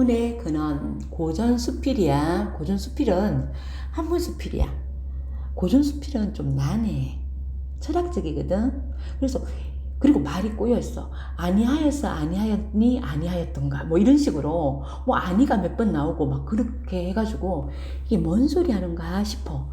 눈물의 근원 고전수필이야. 고전수필은 한문수필이야. 고전수필은 좀 난해. 철학적이거든. 그래서 그리고 말이 꼬여있어. 아니하였어, 아니하였니, 아니하였던가 뭐 이런 식으로 뭐 아니가 몇 번 나오고 막 그렇게 해가지고 이게 뭔 소리 하는가 싶어.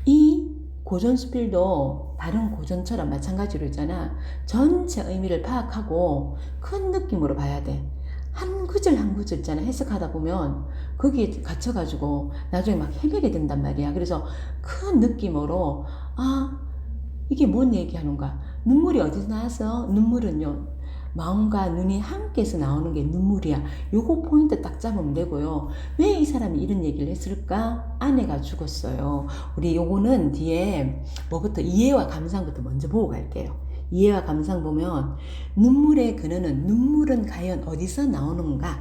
이 고전수필도 다른 고전처럼 마찬가지로 있잖아. 전체 의미를 파악하고 큰 느낌으로 봐야 돼. 한 구절 한 구절 있잖아. 해석하다 보면 거기에 갇혀가지고 나중에 막 헤매게 된단 말이야. 그래서 큰 느낌으로 아 이게 뭔 얘기하는가. 눈물이 어디서 나왔어? 눈물은요 마음과 눈이 함께해서 나오는 게 눈물이야. 요거 포인트 딱 잡으면 되고요. 왜 이 사람이 이런 얘기를 했을까? 아내가 죽었어요. 우리 요거는 뒤에 뭐부터 이해와 감상부터 먼저 보고 갈게요. 이해와 감상 보면 눈물의 근원은 눈물은 과연 어디서 나오는가?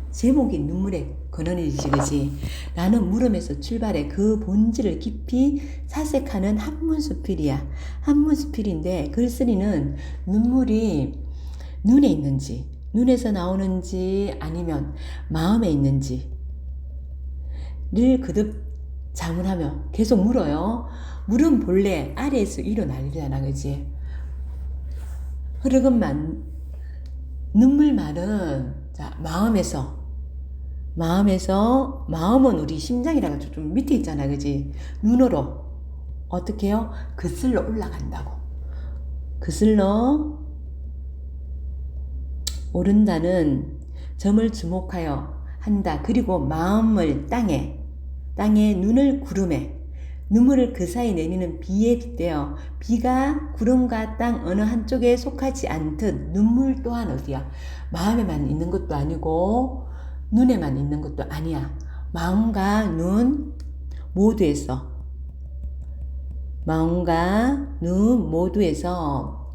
제목이 눈물의 근원이지 그지? 라는 물음에서 출발해 그 본질을 깊이 사색하는 한문수필이야. 한문수필인데 글쓰리는 눈물이 눈에 있는지 눈에서 나오는지 아니면 마음에 있는지 늘 그득 자문하며 계속 물어요. 물은 본래 아래에서 위로 날리잖아 그지? 흐르건만 눈물만은 자 마음은 우리 심장이라고 좀 밑에 있잖아 그지? 눈으로 어떻게 해요? 그슬로 올라간다고. 그슬로 오른다는 점을 주목하여 한다. 그리고 마음을 땅에 눈을 구름에 눈물을 그 사이 내리는 비에 빗대어 비가 구름과 땅 어느 한쪽에 속하지 않듯 눈물 또한 어디야? 마음에만 있는 것도 아니고 눈에만 있는 것도 아니야. 마음과 눈 모두에서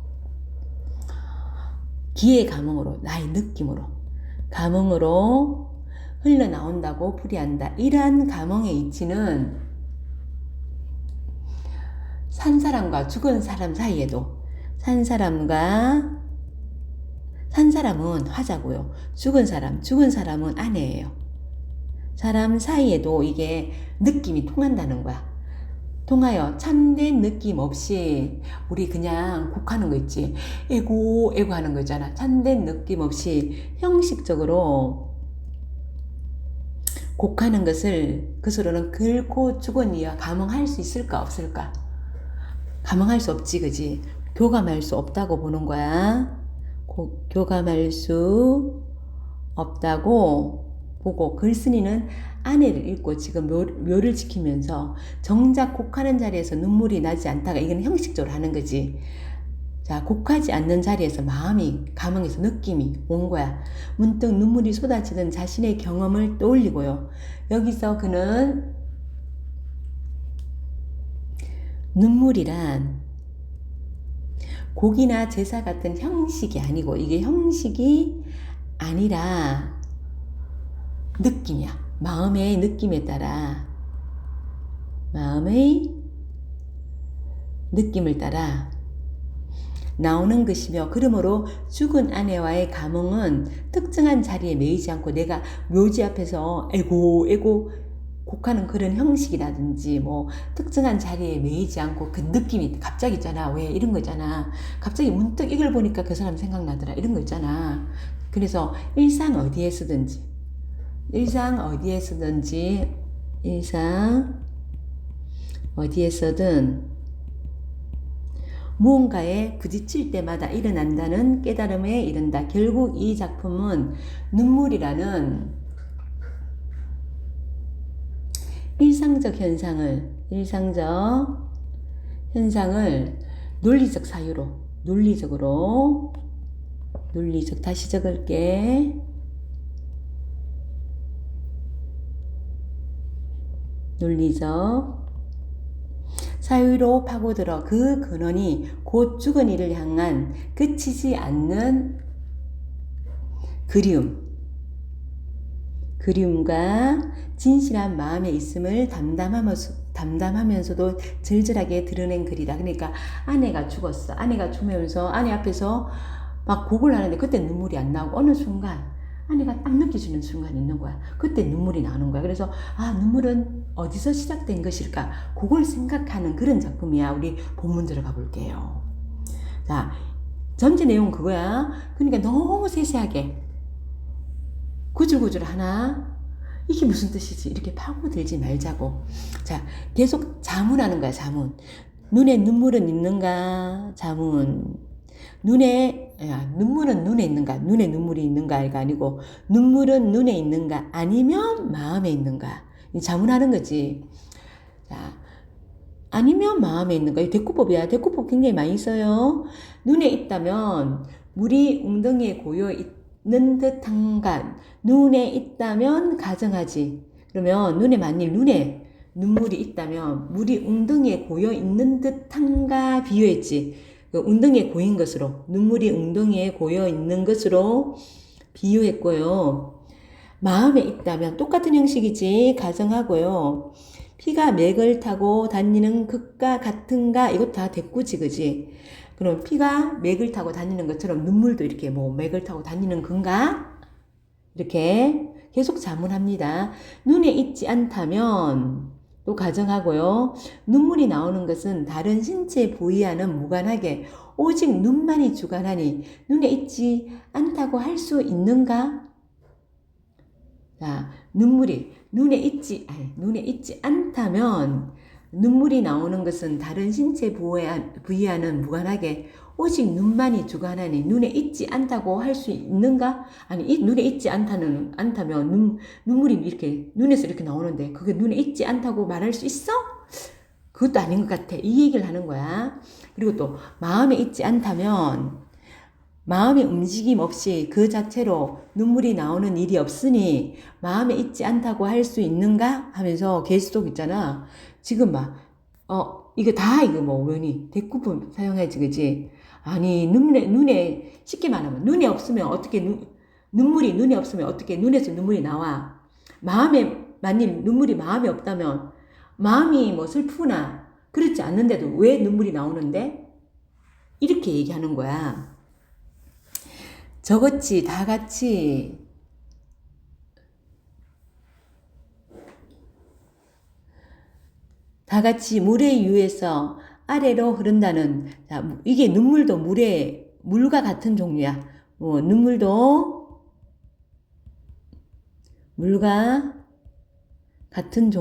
기의 감흥으로 나의 느낌으로 감흥으로 흘러나온다고 풀이한다. 이러한 감흥의 이치는 산 사람과 죽은 사람 사이에도 산 사람은 화자고요. 죽은 사람은 아내예요. 사람 사이에도 이게 느낌이 통한다는 거야. 통하여 참된 느낌 없이 우리 그냥 곡하는 거 있지. 에고 하는 거 있잖아. 참된 느낌 없이 형식적으로 곡하는 것을 그스로는 긁고 죽은 이와 감흥할 수 있을까 없을까? 감흥할 수 없지 그지? 교감할 수 없다고 보는 거야. 교감할 수 없다고 보고 글쓴이는 아내를 읽고 지금 묘를 지키면서 정작 곡하는 자리에서 눈물이 나지 않다가 이건 형식적으로 하는 거지. 자, 곡하지 않는 자리에서 마음이 감흥해서 느낌이 온 거야. 문득 눈물이 쏟아지던 자신의 경험을 떠올리고요. 여기서 그는 눈물이란 곡이나 제사 같은 형식이 아니고 이게 형식이 아니라 느낌이야. 마음의 느낌에 따라 마음의 느낌을 따라 나오는 것이며 그러므로 죽은 아내와의 감흥은 특정한 자리에 매이지 않고 내가 묘지 앞에서 에고 곡하는 그런 형식이라든지 뭐 특정한 자리에 매이지 않고 그 느낌이 갑자기 있잖아. 왜 이런 거 있잖아. 갑자기 문득 이걸 보니까 그 사람 생각나더라. 이런 거 있잖아. 그래서 일상 어디에 쓰든지 무언가에 부딪힐 때마다 일어난다는 깨달음에 이른다. 결국 이 작품은 눈물이라는 일상적 현상을 논리적 사유로 다시 적을게. 논리적 사유로 파고들어 그 근원이 곧 죽은 이를 향한 그치지 않는 그리움과 진실한 마음에 있음을 담담하면서도 절절하게 드러낸 글이다. 그러니까 아내가 죽었어. 아내가 죽으면서 아내 앞에서 막 곡을 하는데 그때 눈물이 안 나오고 어느 순간 아내가 딱 느껴지는 순간이 있는 거야. 그때 눈물이 나오는 거야. 그래서 눈물은 어디서 시작된 것일까? 그걸 생각하는 그런 작품이야. 우리 본문 들어가 볼게요. 자, 전체 내용은 그거야. 그러니까 너무 세세하게 구줄구줄 하나 이게 무슨 뜻이지? 이렇게 파고들지 말자고. 자, 계속 자문하는 거야, 자문. 눈에 눈물은 있는가? 자문. 눈물은 눈에 있는가? 눈에 눈물이 있는가가 아니고, 눈물은 눈에 있는가? 아니면 마음에 있는가? 자문하는 거지. 자, 아니면 마음에 있는가? 이 대꾸법이야. 대꾸법 굉장히 많이 써요. 눈에 있다면, 물이 웅덩이에 고여 있는 듯한가? 눈에 있다면 가정하지. 그러면 눈에 만일 눈에 눈물이 있다면 물이 웅덩이에 고여 있는 듯한가 비유했지. 웅덩이에 고인 것으로, 눈물이 웅덩이에 고여 있는 것으로 비유했고요. 마음에 있다면 똑같은 형식이지. 가정하고요. 피가 맥을 타고 다니는 것과 같은가? 이것 다 대꾸지, 그지? 그럼 피가 맥을 타고 다니는 것처럼 눈물도 이렇게 맥을 타고 다니는 건가? 이렇게 계속 자문합니다. 눈에 있지 않다면 또 가정하고요. 눈물이 나오는 것은 다른 신체 부위와는 무관하게 오직 눈만이 주관하니 눈에 있지 않다고 할 수 있는가? 자, 눈물이 눈에 있지 않다면 눈물이 나오는 것은 다른 신체 부위와는 무관하게 오직 눈만이 주관하니 눈에 있지 않다고 할 수 있는가? 아니, 눈에 있지 않다면 눈물이 이렇게 눈에서 이렇게 나오는데 그게 눈에 있지 않다고 말할 수 있어? 그것도 아닌 것 같아. 이 얘기를 하는 거야. 그리고 또 마음에 있지 않다면 마음의 움직임 없이 그 자체로 눈물이 나오는 일이 없으니 마음에 있지 않다고 할 수 있는가? 하면서 계속 있잖아. 지금 이거 뭐니? 대꾸품 사용해야지, 그지? 아니, 눈에, 쉽게 말하면, 눈에 없으면 어떻게, 눈물이 눈에 없으면 어떻게 눈에서 눈물이 나와? 만일 눈물이 마음에 없다면, 마음이 슬프나, 그렇지 않는데도 왜 눈물이 나오는데? 이렇게 얘기하는 거야. 저같이, 다 같이, 물의 유에서 아래로 흐른다는, 자, 이게 눈물도 물과 같은 종류야. 눈물도 물과 같은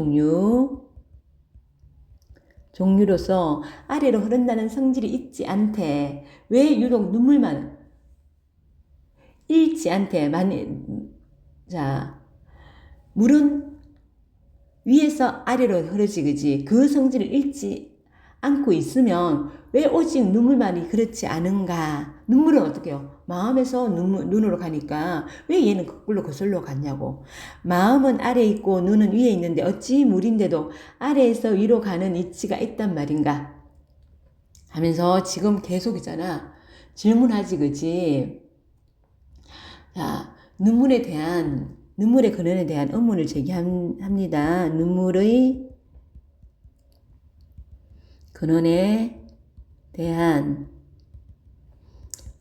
종류로서 아래로 흐른다는 성질이 있지 않대. 왜 유독 눈물만 잃지 않대. 자, 물은 위에서 아래로 흐르지, 그지? 그 성질을 잃지 않고 있으면 왜 오직 눈물만이 그렇지 않은가? 눈물은 어떻게 해요? 마음에서 눈으로 가니까 왜 얘는 거슬러 갔냐고. 마음은 아래에 있고 눈은 위에 있는데 어찌 물인데도 아래에서 위로 가는 이치가 있단 말인가? 하면서 지금 계속이잖아. 질문하지, 그지? 자, 눈물의 근원에 대한 의문을 제기합니다. 눈물의 근원에 대한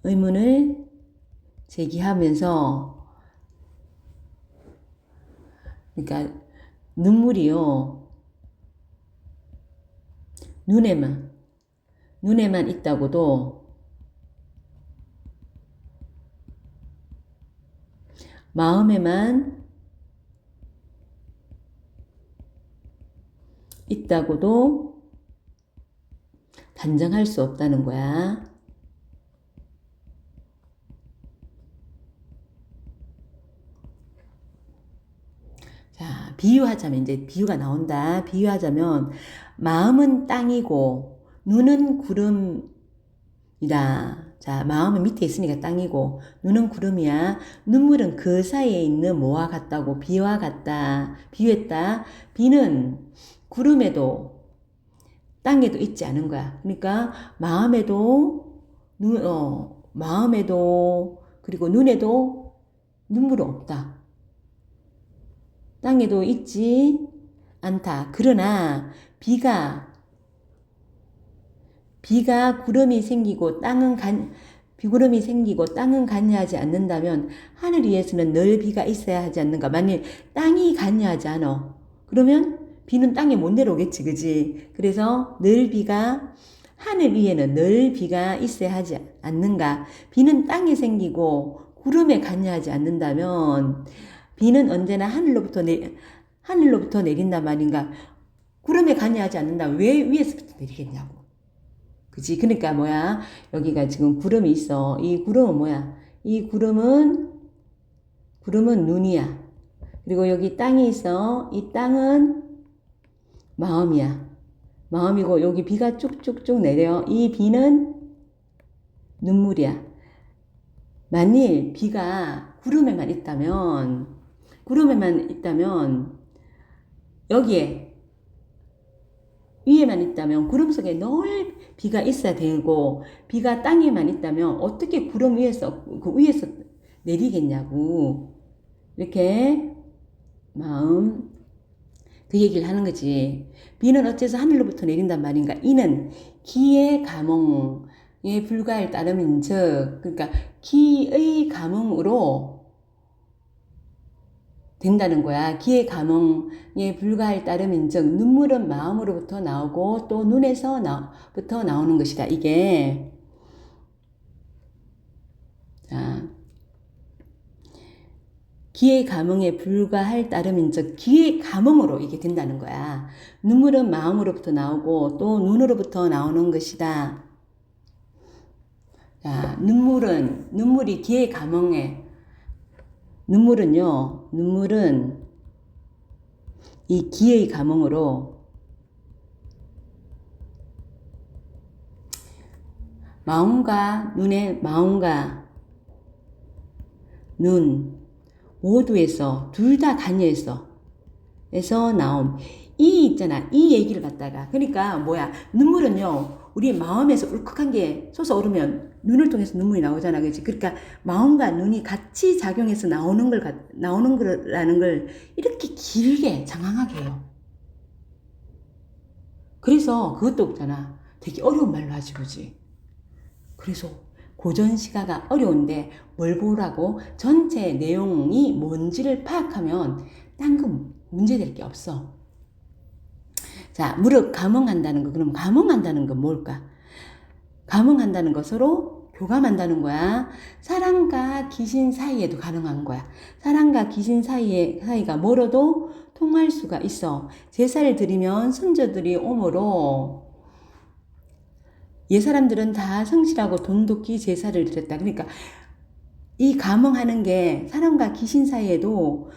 의문을 제기하면서, 그러니까 눈물이요, 눈에만 있다고도 마음에만 있다고도 단정할 수 없다는 거야. 자, 비유하자면 이제 비유가 나온다. 비유하자면 마음은 땅이고 눈은 구름이다. 자, 마음은 밑에 있으니까 땅이고 눈은 구름이야. 눈물은 그 사이에 있는 뭐와 같다고? 비와 같다. 비유했다. 비는 구름에도 땅에도 있지 않은 거야. 그러니까 마음에도 그리고 눈에도 눈물은 없다. 땅에도 있지 않다. 그러나 비가 구름이 생기고 비구름이 생기고 땅은 관여하지 않는다면 하늘 위에서는 늘 비가 있어야 하지 않는가? 만일 땅이 관여하지 않아. 그러면 비는 땅에 못 내려오겠지, 그지? 그래서 늘 비가, 하늘 위에는 늘 비가 있어야 하지 않는가? 비는 땅에 생기고 구름에 관여하지 않는다면 비는 언제나 하늘로부터 내린단 말인가? 구름에 관여하지 않는다면 왜 위에서부터 내리겠냐고. 그지? 그러니까 뭐야? 여기가 지금 구름이 있어. 이 구름은 뭐야? 이 구름은 눈이야. 그리고 여기 땅이 있어. 이 땅은 마음이야. 마음이고 여기 비가 쭉쭉쭉 내려. 이 비는 눈물이야. 만일 비가 구름에만 있다면 여기에 위에만 있다면 구름 속에 늘 비가 있어야 되고 비가 땅에만 있다면 어떻게 구름 위에서 그 위에서 내리겠냐고. 이렇게 마음 그 얘기를 하는 거지. 비는 어째서 하늘로부터 내린단 말인가? 이는 기의 감흥에 불과할 따름인즉, 그러니까 기의 감흥으로 된다는 거야. 기의 감흥에 불과할 따름인즉 눈물은 마음으로부터 나오고 또 눈에서부터 나오는 것이다. 이게 자, 기의 감흥에 불과할 따름인즉 기의 감흥으로 이게 된다는 거야. 눈물은 마음으로부터 나오고 또 눈으로부터 나오는 것이다. 자, 눈물이 기의 감흥에 눈물은 이 기의 감흥으로 마음과 눈 모두에서 둘 다 관여해서 나옴. 이 얘기를 갖다가 그러니까 뭐야? 눈물은요 우리 마음에서 울컥한 게 솟아오르면 눈을 통해서 눈물이 나오잖아, 그렇지? 그러니까 마음과 눈이 같이 작용해서 나오는 거라는 걸 이렇게 길게 장황하게 해요. 그래서 그것도 없잖아. 되게 어려운 말로 하지, 그지? 그래서 고전시가가 어려운데 뭘 보라고? 전체 내용이 뭔지를 파악하면 딴 거 문제될 게 없어. 자, 무릇 감흥한다는 거. 그럼 감흥한다는 건 뭘까? 감흥한다는 거 서로 교감한다는 거야. 사람과 귀신 사이에도 가능한 거야. 사람과 귀신 사이가 멀어도 통할 수가 있어. 제사를 드리면 선조들이 오므로 옛사람들은 다 성실하고 돈독히 제사를 드렸다. 그러니까 이 감흥하는 게 사람과 귀신 사이에도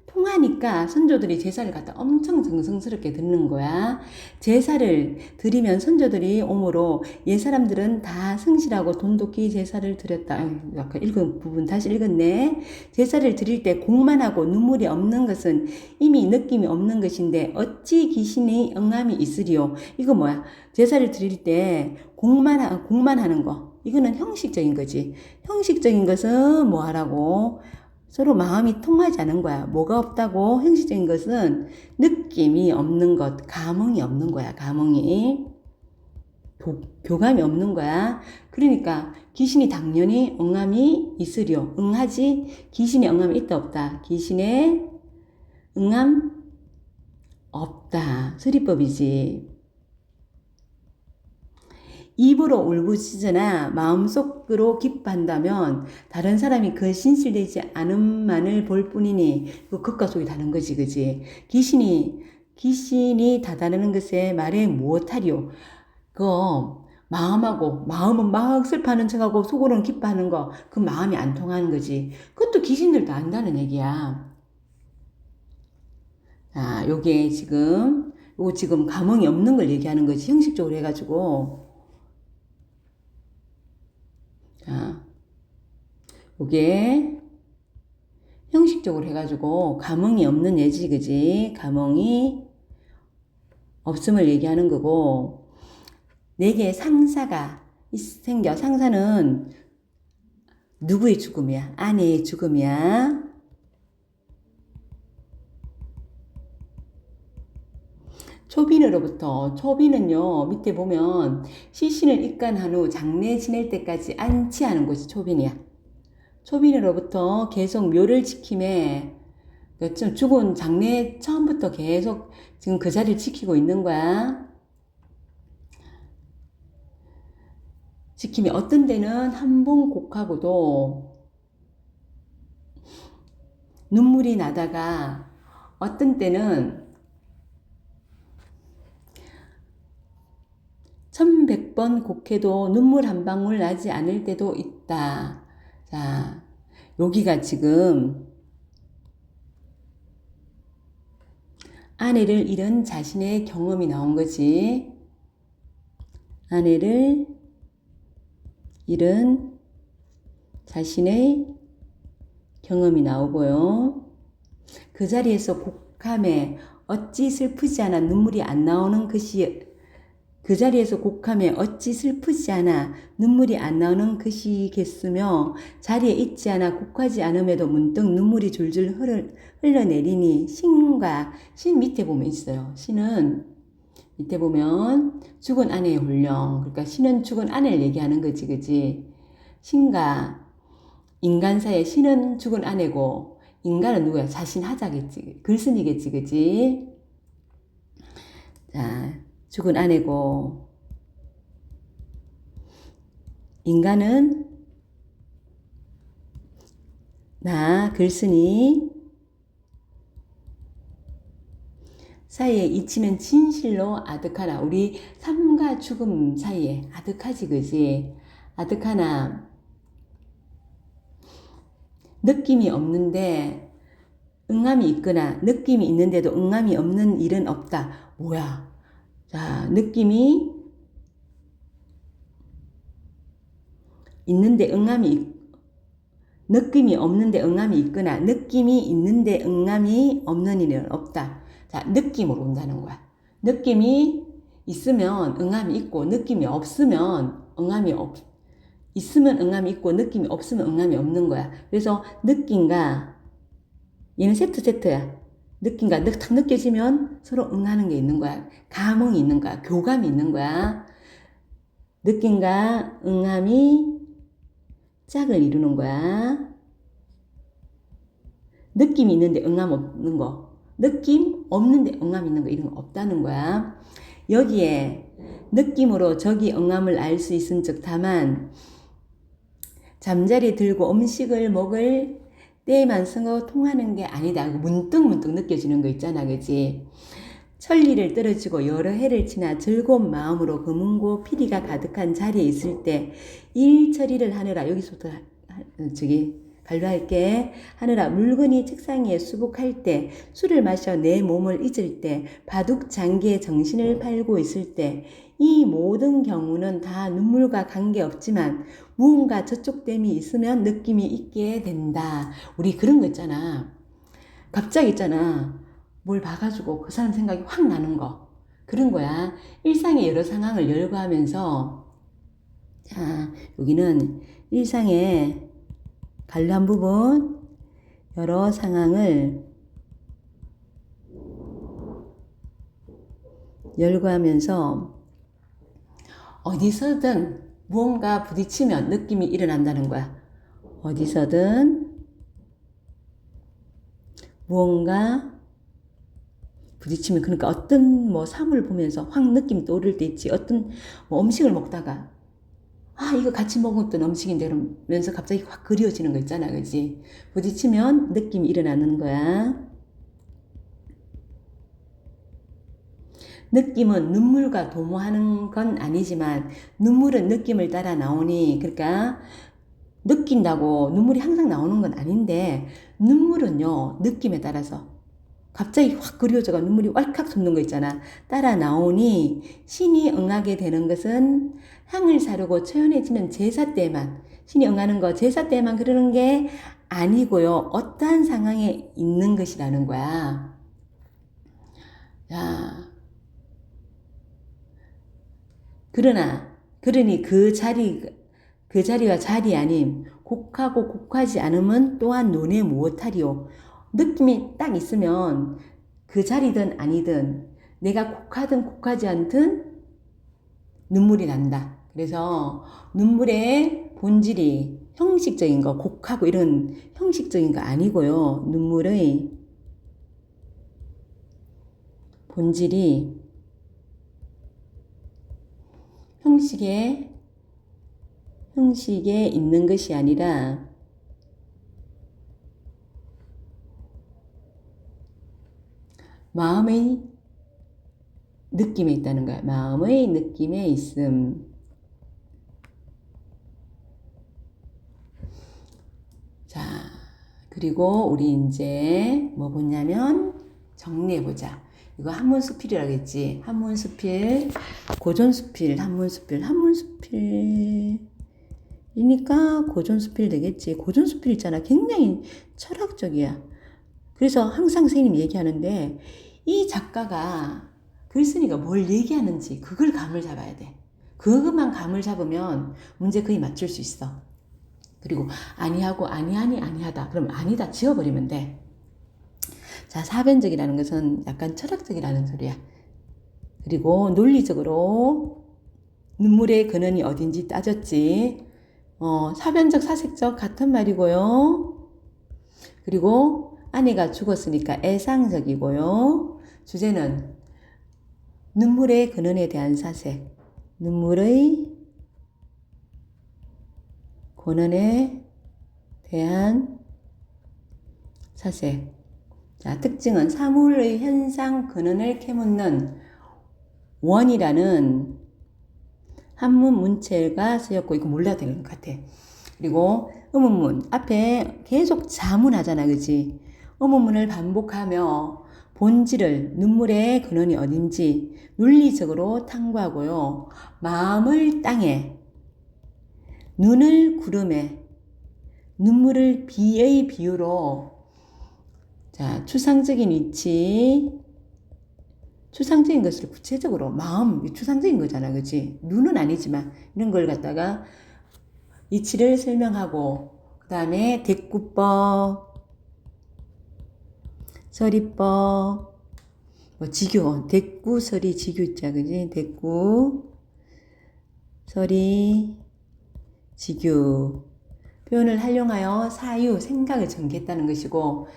통하니까 선조들이 제사를 갖다 엄청 정성스럽게 드리는 거야. 제사를 드리면 선조들이 오므로 옛사람들은 다 성실하고 돈독히 제사를 드렸다. 아까 읽은 부분 다시 읽었네. 제사를 드릴 때 곡만 하고 눈물이 없는 것은 이미 느낌이 없는 것인데 어찌 귀신의 응함이 있으리요. 이거 뭐야? 제사를 드릴 때 곡만 하는 거. 이거는 형식적인 거지. 형식적인 것은 뭐 하라고? 서로 마음이 통하지 않은 거야. 뭐가 없다고? 형식적인 것은 느낌이 없는 것, 감흥이 없는 거야. 감흥이. 교감이 없는 거야. 그러니까 귀신이 당연히 응함이 있으려. 응하지? 귀신의 응함이 있다 없다. 귀신의 응함 없다. 서리법이지. 입으로 울부짖으나 마음속으로 기뻐한다면 다른 사람이 그 신실되지 않음만을 볼 뿐이니 그 겉과 속이 다른 거지, 그지? 귀신이 다다르는 것에 말해 무엇하리요? 마음은 막 슬퍼하는 척하고 속으로는 기뻐하는 거, 그 마음이 안 통하는 거지. 그것도 귀신들도 안다는 얘기야. 아, 요게 지금 감흥이 없는 걸 얘기하는 거지. 형식적으로 해가지고. 자, 요게 형식적으로 해가지고 감흥이 없는 예지, 그지? 감흥이 없음을 얘기하는 거고, 내게 상사가 생겨. 상사는 누구의 죽음이야? 아내의 죽음이야. 초빈은요, 밑에 보면 시신을 입간한 후 장례 지낼 때까지 안치하는 곳이 초빈이야. 초빈으로부터 계속 묘를 지킴에 죽은 장례 처음부터 계속 지금 그 자리를 지키고 있는 거야. 지킴이 어떤 데는 한봉곡하고도 눈물이 나다가 어떤 때는 1100번 곡해도 눈물 한 방울 나지 않을 때도 있다. 자, 여기가 지금 아내를 잃은 자신의 경험이 나온 거지. 아내를 잃은 자신의 경험이 나오고요. 그 자리에서 곡함에 어찌 슬프지 않아 눈물이 안 나오는 것이 그 자리에서 곡함에 어찌 슬프지 않아 눈물이 안 나오는 것이겠으며 자리에 있지 않아 곡하지 않음에도 문득 눈물이 줄줄 흘러내리니 신 밑에 보면 있어요. 신은 밑에 보면 죽은 아내의 혼령. 그러니까 신은 죽은 아내를 얘기하는 거지, 그지? 신과 인간 사이에 신은 죽은 아내고 인간은 누구야? 자신 하자겠지. 글쓴이겠지, 그지? 자, 죽은 아내고 인간은 나 글쓴이 사이에 이치는 진실로 아득하나. 우리 삶과 죽음 사이에 아득하지, 그지? 아득하나 느낌이 없는데 응함이 있거나 느낌이 있는데도 응함이 없는 일은 없다. 뭐야? 자, 느낌이 있는데 느낌이 없는데 응함이 있거나 느낌이 있는데 응함이 없는 일은 없다. 자, 느낌으로 온다는 거야. 느낌이 있으면 응함이 있고 느낌이 없으면 있으면 응함이 있고 느낌이 없으면 응함이 없는 거야. 그래서 느낌과 얘는 세트야. 느낌과 딱 느껴지면 서로 응하는 게 있는 거야. 감흥이 있는 거야. 교감이 있는 거야. 느낌과 응함이 짝을 이루는 거야. 느낌이 있는데 응함 없는 거. 느낌 없는데 응함 있는 거 이런 거 없다는 거야. 여기에 느낌으로 저기 응함을 알 수 있은 즉 다만 잠자리 들고 음식을 먹을 때에만 서로 통하는 게 아니다. 문득 느껴지는 거 있잖아, 그지? 천리를 떨어지고 여러 해를 지나 즐거운 마음으로 금은고 피리가 가득한 자리에 있을 때 일처리를 하느라 여기서부터 발로할게. 하느라 물건이 책상 위에 수북할 때 술을 마셔 내 몸을 잊을 때 바둑 장기에 정신을 팔고 있을 때 이 모든 경우는 다 눈물과 관계없지만 무언가 저촉됨이 있으면 느낌이 있게 된다. 우리 그런 거 있잖아. 갑자기 있잖아. 뭘 봐가지고 그 사람 생각이 확 나는 거. 그런 거야. 일상의 여러 상황을 열거하면서 자, 여기는 일상의 관련 부분 여러 상황을 열거하면서 어디서든 무언가 부딪히면 느낌이 일어난다는 거야. 어디서든 무언가 부딪히면 그러니까 어떤 사물 보면서 확 느낌이 떠오를 때 있지. 어떤 음식을 먹다가 이거 같이 먹었던 음식인데 그러면서 갑자기 확 그리워지는 거 있잖아, 그지? 부딪히면 느낌이 일어나는 거야. 느낌은 눈물과 도모하는 건 아니지만 눈물은 느낌을 따라 나오니 그러니까 느낀다고 눈물이 항상 나오는 건 아닌데 눈물은요 느낌에 따라서 갑자기 확 그리워져가 눈물이 왈칵 솟는 거 있잖아. 따라 나오니 신이 응하게 되는 것은 향을 사르고 처연해지는 제사 때만 신이 응하는 거 제사 때만 그러는 게 아니고요. 어떠한 상황에 있는 것이라는 거야. 자, 그러니 그 자리와 자리 아님 곡하고 곡하지 않음은 또한 논에 무엇하리요. 느낌이 딱 있으면 그 자리든 아니든 내가 곡하든 곡하지 않든 눈물이 난다. 그래서 눈물의 본질이 형식적인 거, 곡하고 이런 형식적인 거 아니고요. 눈물의 본질이 형식에 있는 것이 아니라 마음의 느낌에 있다는 거야. 마음의 느낌에 있음. 자, 그리고 우리 이제 뭐 보냐면 정리해보자. 이거 한문수필이라고 했지. 한문수필, 고전수필, 한문수필이니까 고전수필 되겠지. 고전수필 있잖아. 굉장히 철학적이야. 그래서 항상 선생님이 얘기하는데 이 작가가 글쓴이가 뭘 얘기하는지 그걸 감을 잡아야 돼. 그것만 감을 잡으면 문제 거의 맞출 수 있어. 그리고 아니하고 아니하니 아니하다. 그럼 아니다 지워버리면 돼. 자, 사변적이라는 것은 약간 철학적이라는 소리야. 그리고 논리적으로 눈물의 근원이 어딘지 따졌지. 사변적, 사색적 같은 말이고요. 그리고 아내가 죽었으니까 애상적이고요. 주제는 눈물의 근원에 대한 사색. 눈물의 근원에 대한 사색. 자, 특징은 사물의 현상 근원을 캐묻는 원이라는 한문 문체가 쓰였고, 이거 몰라야 되는 것 같아. 그리고 의문문 앞에 계속 자문하잖아, 그지? 의문문을 반복하며 본질을, 눈물의 근원이 어딘지 논리적으로 탐구하고요. 마음을 땅에, 눈을 구름에, 눈물을 비의 비유로, 자, 추상적인 위치, 추상적인 것을 구체적으로, 마음, 추상적인 거잖아, 그치? 눈은 아니지만, 이런 걸 갖다가 이치를 설명하고, 그 다음에 대꾸법, 서리법, 뭐 지교, 대꾸, 서리, 지교 있자, 그지? 대꾸, 서리, 지교. 표현을 활용하여 사유, 생각을 전개했다는 것이고,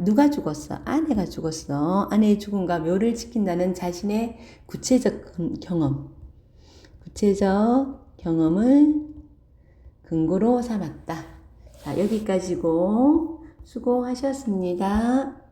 누가 죽었어? 아내가 죽었어. 아내의 죽음과 묘를 지킨다는 자신의 구체적 경험을 근거로 삼았다. 자, 여기까지고 수고하셨습니다.